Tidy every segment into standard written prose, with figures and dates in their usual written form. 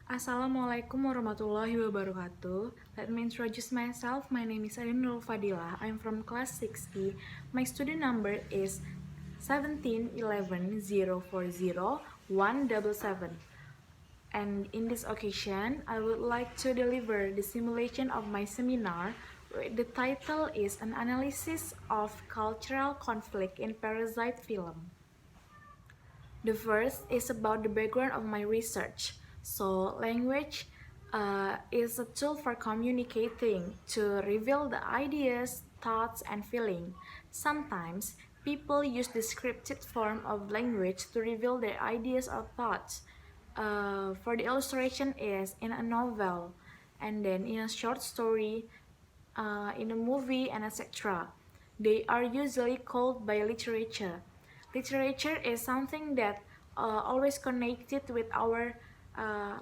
Assalamualaikum warahmatullahi wabarakatuh. Let me introduce myself. My name is Ade Nurul Fadillah. I'm from class 6E. My student number is 1711040177. And in this occasion, I would like to deliver the simulation of my seminar. The title is An Analysis of Cultural Conflict in Parasite Film. The first is about the background of my research. So, language is a tool for communicating to reveal the ideas, thoughts, and feeling. Sometimes, people use the scripted form of language to reveal their ideas or thoughts. For the illustration is in a novel, and then in a short story, in a movie, and etc. They are usually called by literature. Literature is something that always connected with our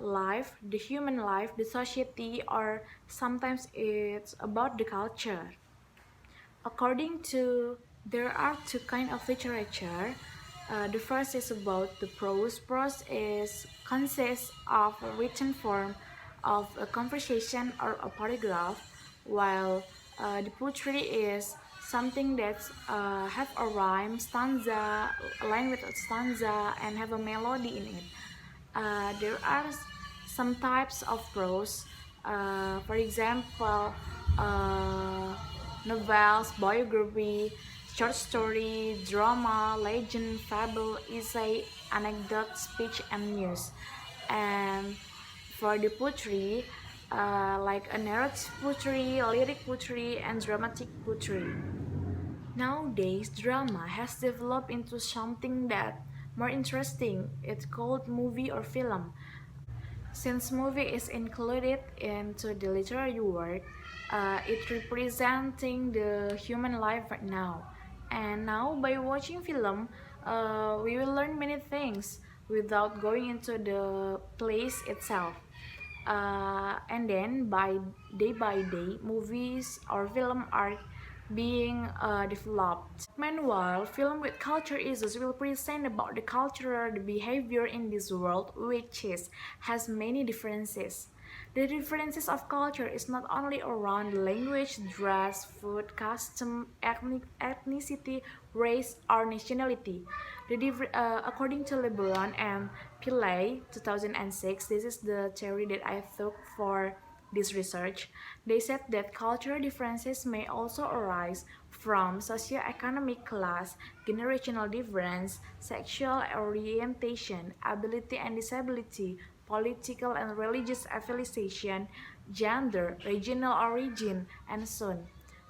life, the human life, the society, or sometimes it's about the culture. According to, there are two kind of literature. The first is about the prose. Prose is consists of a written form of a conversation or a paragraph, while the poetry is something that have a rhyme, stanza, a line with a stanza, and have a melody in it. There are some types of prose, for example, novels, biography, short story, drama, legend, fable, essay, anecdote, speech, and news. And for the poetry, like a narrative poetry, lyric poetry, and dramatic poetry. Nowadays, drama has developed into something that more interesting. It's called movie or film. Since movie is included into the literary work, it representing the human life right now. And now by watching film, we will learn many things without going into the place itself. And then by day, movies or film are being developed. Meanwhile, film with culture issues will present about the cultural the behavior in this world, which has many differences. The differences of culture is not only around language, dress, food, custom, ethnicity, race, or nationality. According to LeBron and Pillay, 2006, this is the theory that I took for this research. They said that cultural differences may also arise from socioeconomic class, generational difference, sexual orientation, ability and disability, political and religious affiliation, gender, regional origin, and so on.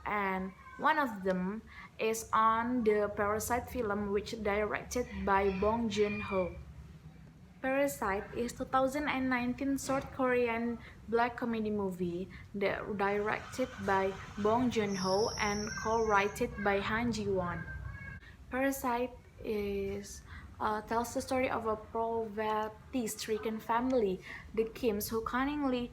And one of them is on the Parasite film, which directed by Bong Joon-ho. Parasite is 2019 short Korean black comedy movie that directed by Bong Joon-ho and co-written by Han Ji-won. Parasite is tells the story of a poverty-stricken family, the Kims, who cunningly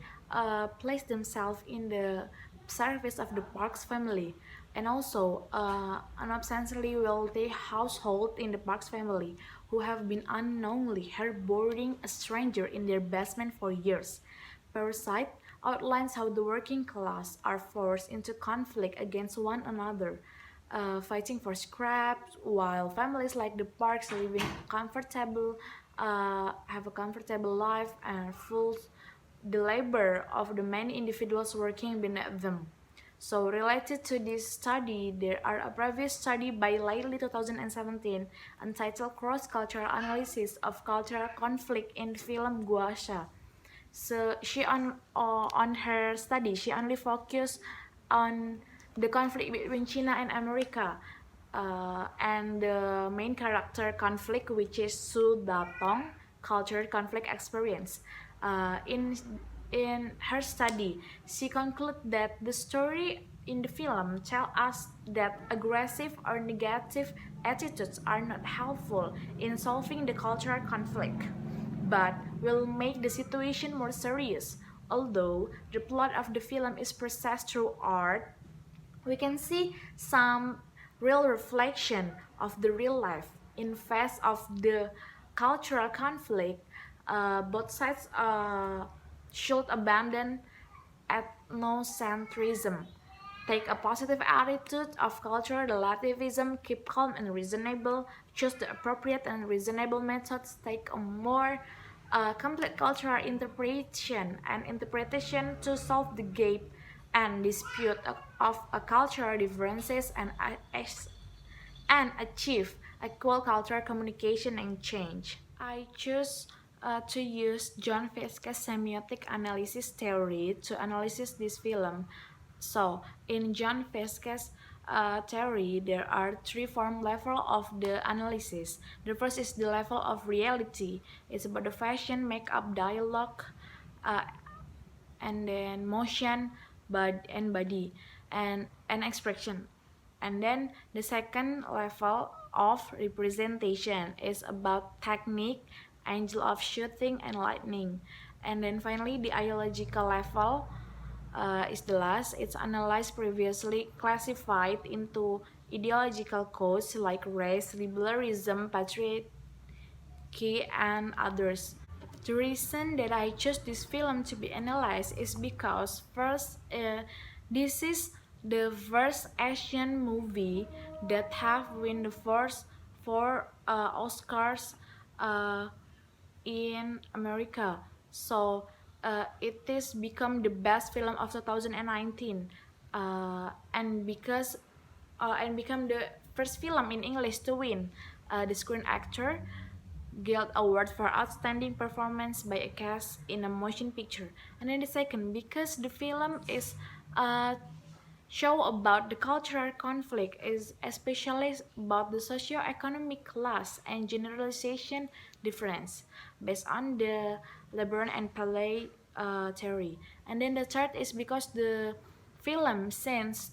place themselves in the service of the Park's family, and also an absently wealthy household in the Park's family, who have been unknowingly harboring a stranger in their basement for years. Parasite outlines how the working class are forced into conflict against one another, fighting for scraps, while families like the Parks living comfortable, have a comfortable life and full the labor of the many individuals working beneath them. So related to this study, there are a previous study by lately 2017 entitled Cross-Cultural Analysis of Cultural Conflict in Film Guasha. So she on her study, she only focused on the conflict between China and America, and the main character conflict, which is Su Datong, culture conflict experience. In her study, she concluded that the story in the film tell us that aggressive or negative attitudes are not helpful in solving the cultural conflict, but will make the situation more serious. Although the plot of the film is processed through art, we can see some real reflection of the real life in face of the cultural conflict. Both sides should abandon ethnocentrism. Take a positive attitude of cultural relativism, keep calm and reasonable, choose the appropriate and reasonable methods, take a more complete cultural interpretation to solve the gap and dispute of cultural differences and achieve equal cultural communication and change. I choose to use John Fisk's semiotic analysis theory to analyze this film. So, in John Fisk's theory, there are three form level of the analysis. The first is the level of reality. It's about the fashion, makeup, dialogue, uh, and then motion, and body, and expression. And then the second level of representation is about technique, angle of shooting, and lighting. And then finally the ideological level is the last. It's analyzed previously classified into ideological codes like race, liberalism, patriotism, and others. The reason that I chose this film to be analyzed is because first, this is the first Asian movie that have won the first four Oscars uh, in America. So it is become the best film of 2019, and become the first film in English to win the Screen Actor Guild Award for Outstanding Performance by a Cast in a Motion Picture. And then the second, because the film is a show about the cultural conflict, is especially about the socio-economic class and generalization difference based on the LeBron and Palais theory. And then the third is because the film seems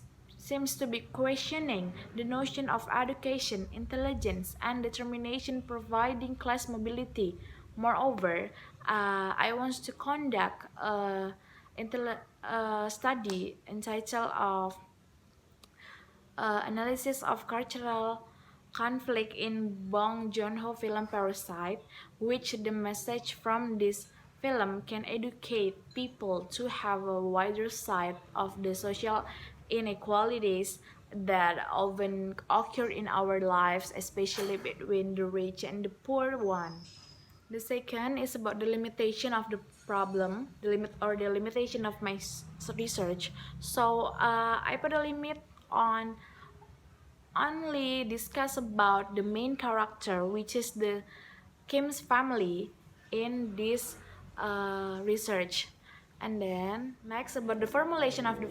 to be questioning the notion of education, intelligence, and determination providing class mobility. Moreover, I want to conduct a study entitled of analysis of cultural conflict in Bong Joon-ho film Parasite, which the message from this film can educate people to have a wider sight of the social inequalities that often occur in our lives, especially between the rich and the poor one. The second is about the limitation of the problem, the limitation of my research. So I put a limit on only discuss about the main character, which is the Kim's family in this research. And then next about the formulation of the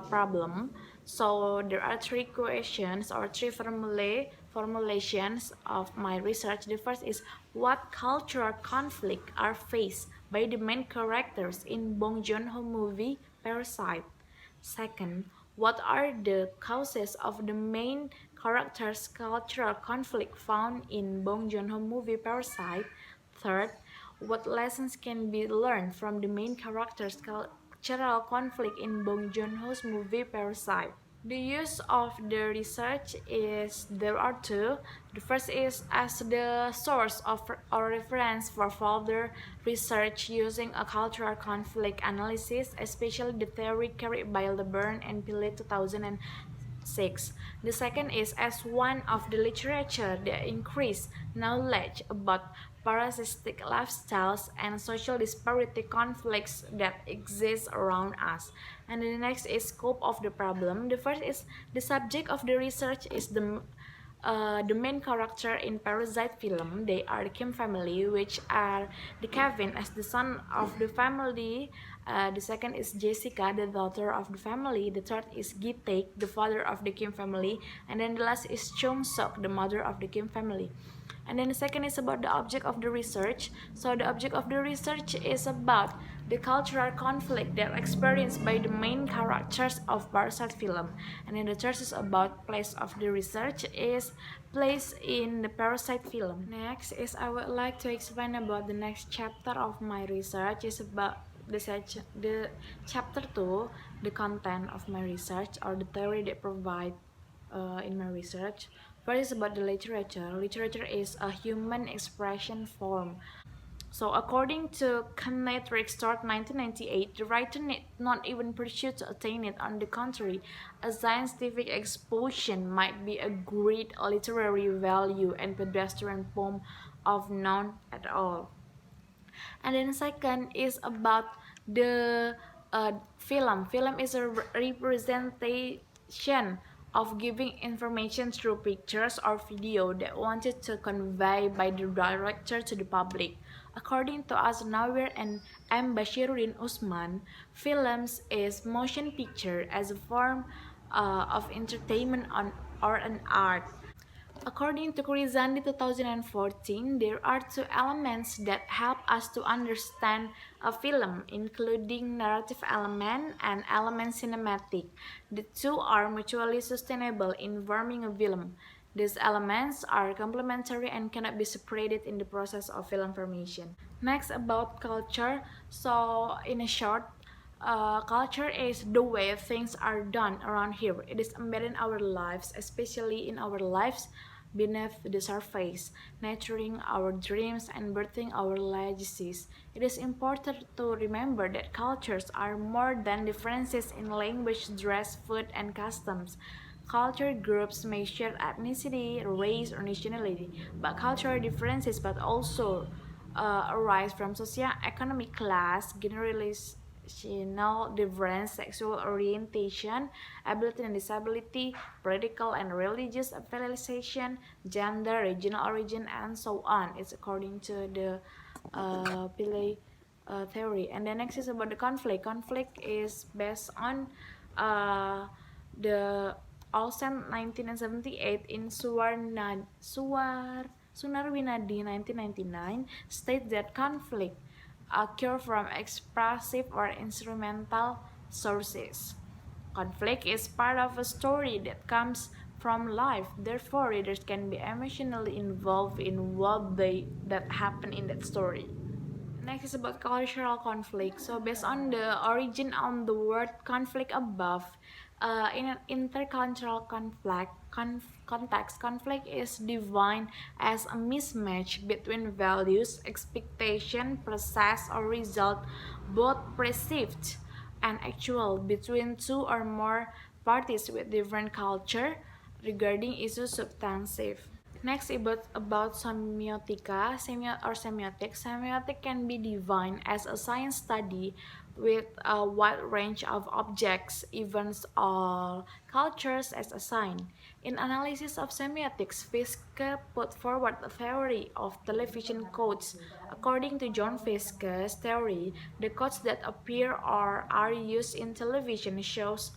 problem. So there are three questions or three formulations of my research. The first is what cultural conflict are faced by the main characters in Bong Joon-ho movie Parasite. Second, what are the causes of the main character's cultural conflict found in Bong Joon-ho movie Parasite? Third, what lessons can be learned from the main character's cultural conflict in Bong Joon-ho's movie Parasite? The use of the research is there are two. The first is as the source of or reference for further research using a cultural conflict analysis, especially the theory carried by LeBron and Pillay 2006. The second is as one of the literature that increase knowledge about parasitic lifestyles and social disparity conflicts that exist around us. And the next is scope of the problem. The first is the subject of the research is the main character in Parasite film. They are the Kim family, which are the Kevin as the son of the family. The second is Jessica, the daughter of the family. The third is Gi-taek, the father of the Kim family. And then the last is Chung Sok, the mother of the Kim family. And then the second is about the object of the research. So the object of the research is about the cultural conflict that experienced by the main characters of Parasite film. And then the third is about place of the research is place in the Parasite film. Next is I would like to explain about the next chapter of my research is about the chapter 2, the content of my research or the theory that provide in my research. First is about the literature. Literature is a human expression form So, according to Kenneth Rexdorf 1998, the writer need not even pursue to attain it. On the contrary, a scientific exposition might be a great literary value and pedestrian poem of none at all. And then second is about the film is a representation of giving information through pictures or video that wanted to convey by the director to the public. According to Aznawir and M. Bashiruddin Usman, films is motion picture as a form of entertainment or an art. According to Kurizandi 2014, there are two elements that help us to understand a film, including narrative element and element cinematic. The two are mutually sustainable in forming a film. These elements are complementary and cannot be separated in the process of film formation. Next, about culture. So, in a short, culture is the way things are done around here. It is embedded in our lives, especially in our lives beneath the surface, nurturing our dreams and birthing our legacies. It is important to remember that cultures are more than differences in language, dress, food, and customs. Culture groups may share ethnicity, race, or nationality, but cultural differences but also arise from socio-economic class, generational difference, sexual orientation, ability and disability, political and religious affiliation, gender, regional origin, and so on. It's according to the Pillay theory. And the next is about the conflict. Conflict is based on the Olsen 1978 in Sunarwinadi 1999 states that conflict occur from expressive or instrumental sources. Conflict is part of a story that comes from life. Therefore, readers can be emotionally involved in that happen in that story. Next is about cultural conflict. So based on the origin on the word conflict above, in an intercultural context, conflict is defined as a mismatch between values, expectation, process, or result, both perceived and actual, between two or more parties with different culture regarding issues substantive. Next, about semiotica, semiotics. Semiotic can be defined as a science study with a wide range of objects, events, or cultures as a sign. In analysis of semiotics, Fiske put forward a theory of television codes. According to John Fiske's theory, the codes that appear or are used in television shows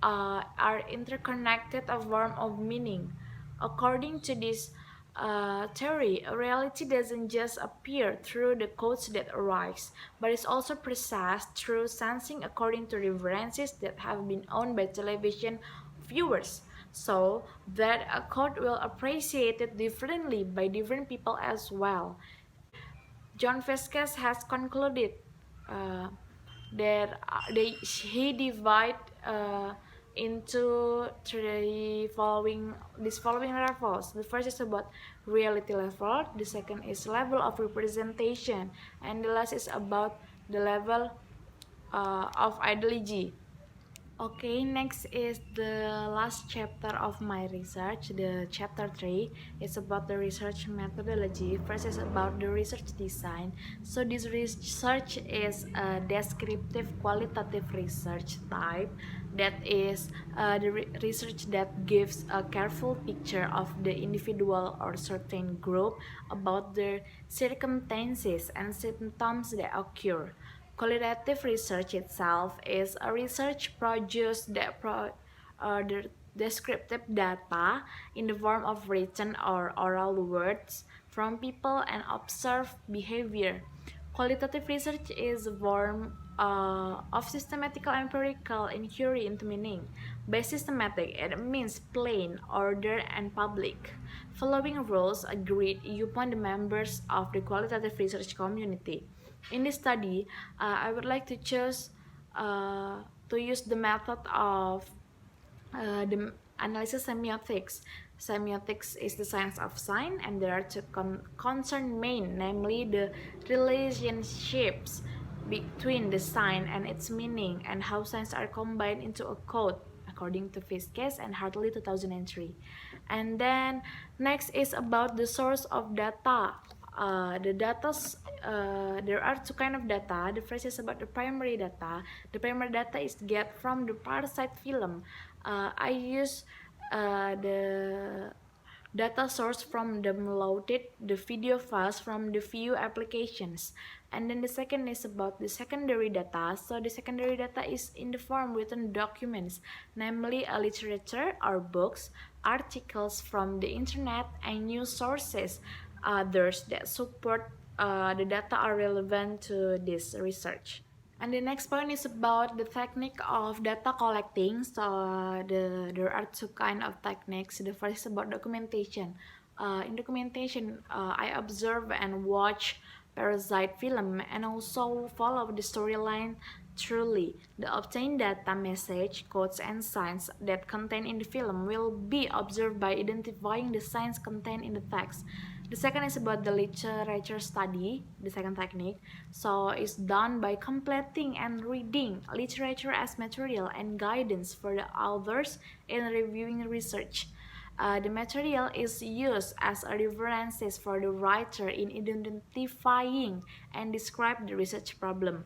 are interconnected a form of meaning. According to this theory, reality doesn't just appear through the codes that arise, but is also processed through sensing according to references that have been owned by television viewers, so that a code will appreciate it differently by different people as well. John Vasquez has concluded uh, that he divide into these following levels. The first is about reality level, the second is level of representation, and the last is about the level of ideology. Okay, next is the last chapter of my research, the chapter 3. It's about the research methodology. First is about the research design. So this research is a descriptive qualitative research type, that is the research that gives a careful picture of the individual or certain group about their circumstances and symptoms that occur. Qualitative research itself is a research produced that the descriptive data in the form of written or oral words from people and observed behavior. Qualitative research is a form of systematical empirical inquiry into meaning. By systematic, it means plain, order, and public. Following rules agreed upon the members of the qualitative research community. In this study, I would like to choose to use the method of the analysis semiotics. Semiotics is the science of sign, and there are two concern main, namely the relationships between the sign and its meaning, and how signs are combined into a code, according to Fiskes and Hartley 2003. And then next is about the source of data. There are two kind of data. The first is about the primary data. The primary data is get from the Parasite film. I use the data source from downloaded the video files from the few applications. And then the second is about the secondary data. So the secondary data is in the form written documents, namely a literature or books, articles from the internet, and news sources, others that support the data are relevant to this research. And the next point is about the technique of data collecting. So there are two kind of techniques. The first is about documentation. In documentation, I observe and watch Parasite film and also follow the storyline truly. The obtained data, message, codes, and signs that contain in the film will be observed by identifying the signs contained in the text. The second is about the literature study, the second technique. So it's done by completing and reading literature as material and guidance for the authors in reviewing research. The material is used as a references for the writer in identifying and describe the research problem.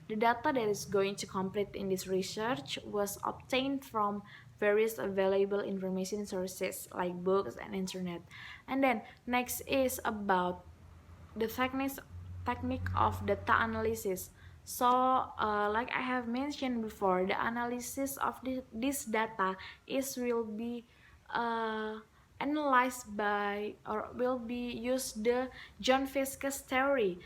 The data that is going to complete in this research was obtained from various available information sources like books and internet. And then next is about the technique of data analysis. So like I have mentioned before, the analysis of this data is will be uh, analyzed by or will be used the John Fiske's theory.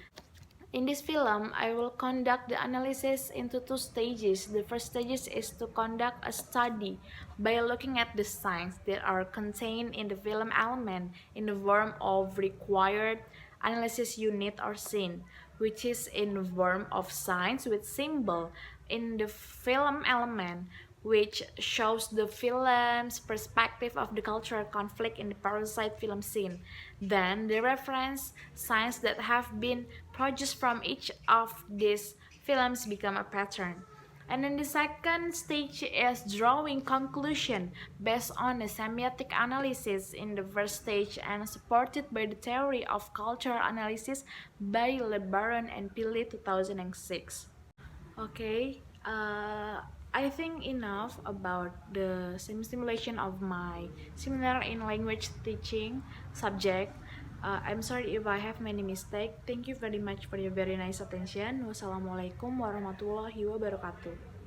In this film, I will conduct the analysis into two stages. The first stage is to conduct a study by looking at the signs that are contained in the film element in the form of required analysis unit or scene, which is in the form of signs with symbol in the film element, which shows the film's perspective of the cultural conflict in the Parasite film scene. Then the reference signs that have been produced from each of these films become a pattern. And then the second stage is drawing conclusion based on a semiotic analysis in the first stage and supported by the theory of cultural analysis by LeBaron and Pillay 2006. Okay, I think enough about the simulation of my seminar in language teaching subject. I'm sorry if I have many mistakes. Thank you very much for your very nice attention. Wassalamualaikum warahmatullahi wabarakatuh.